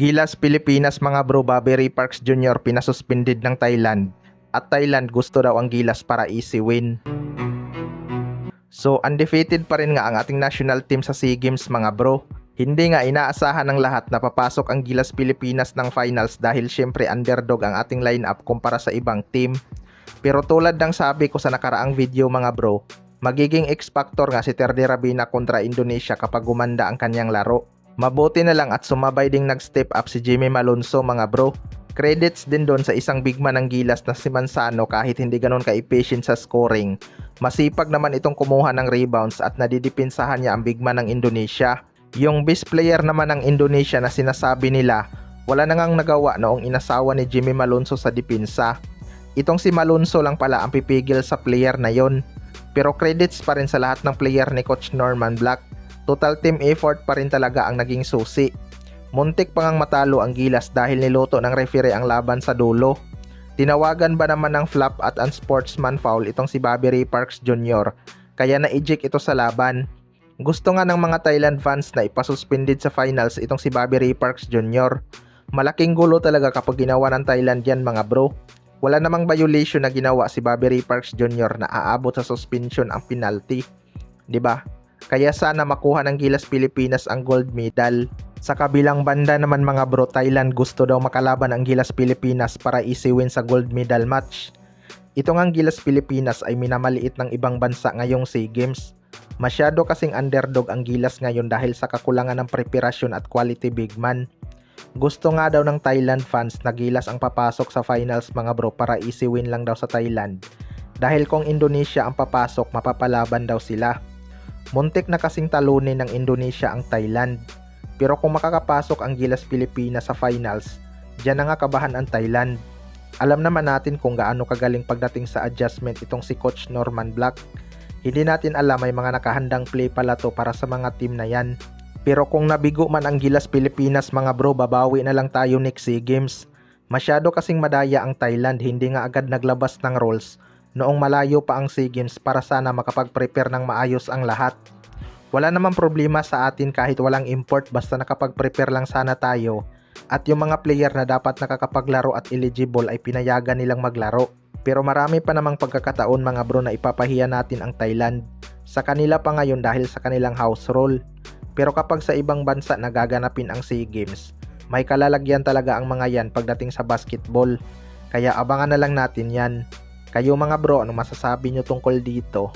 Gilas Pilipinas mga bro, Bobby Ray Parks Jr. pinasuspended ng Thailand at Thailand gusto daw ang Gilas para easy win. So undefeated pa rin nga ang ating national team sa SEA Games mga bro. Hindi nga inaasahan ng lahat na papasok ang Gilas Pilipinas ng finals dahil syempre underdog ang ating lineup kumpara sa ibang team. Pero tulad ng sabi ko sa nakaraang video mga bro, magiging X-Factor nga si Terdy Rabina kontra Indonesia kapag gumanda ang kanyang laro. Mabuti na lang at sumabay ding nag-step up si Jimmy Malonzo mga bro. Credits din doon sa isang big man ng Gilas na si Manzano kahit hindi ganoon ka-efficient sa scoring. Masipag naman itong kumuha ng rebounds at nadidipinsahan niya ang big man ng Indonesia. Yung best player naman ng Indonesia na sinasabi nila, wala na ngang nagawa noong inasawa ni Jimmy Malonzo sa dipinsa. Itong si Malonzo lang pala ang pipigil sa player na yon. Pero credits pa rin sa lahat ng player ni Coach Norman Black. Total team effort pa rin talaga ang naging susi. Muntik pa ngang matalo ang Gilas dahil niluto ng referee ang laban sa dulo. Tinawagan ba naman ng flop at unsportsman foul itong si Bobby Ray Parks Jr. kaya na-eject ito sa laban. Gusto nga ng mga Thailand fans na ipasuspended sa finals itong si Bobby Ray Parks Jr. Malaking gulo talaga kapag ginawa ng Thailand yan mga bro. Wala namang violation na ginawa si Bobby Ray Parks Jr. na aabot sa suspension ang penalty. 'Di ba? Kaya sana makuha ng Gilas Pilipinas ang gold medal. Sa kabilang banda naman mga bro, Thailand gusto daw makalaban ang Gilas Pilipinas para easy win sa gold medal match. Ito ngang Gilas Pilipinas ay minamaliit ng ibang bansa ngayong SEA Games. Masyado kasing underdog ang Gilas ngayon dahil sa kakulangan ng preparasyon at quality big man. Gusto nga daw ng Thailand fans na Gilas ang papasok sa finals mga bro para easy win lang daw sa Thailand. Dahil kung Indonesia ang papasok, mapapalaban daw sila. Muntik na kasing talunin ng Indonesia ang Thailand. Pero kung makakapasok ang Gilas Pilipinas sa finals, diyan na nga kabahan ang Thailand. Alam naman natin kung gaano kagaling pagdating sa adjustment itong si Coach Norman Black. Hindi natin alam may mga nakahandang play pala to para sa mga team na yan. Pero kung nabigo man ang Gilas Pilipinas mga bro, babawi na lang tayo next SEA Games. Masyado kasing madaya ang Thailand, hindi nga agad naglabas ng rules noong malayo pa ang SEA Games para sana makapag-prepare ng maayos ang lahat. Wala namang problema sa atin kahit walang import basta nakapag-prepare lang sana tayo at yung mga player na dapat nakakapaglaro at eligible ay pinayagan nilang maglaro. Pero marami pa namang pagkakataon mga bro na ipapahiya natin ang Thailand. Sa kanila pa ngayon dahil sa kanilang house rule. Pero kapag sa ibang bansa nagaganapin ang SEA Games, may kalalagyan talaga ang mga yan pagdating sa basketball. Kaya abangan na lang natin yan. Kayo mga bro, anong masasabi nyo tungkol dito?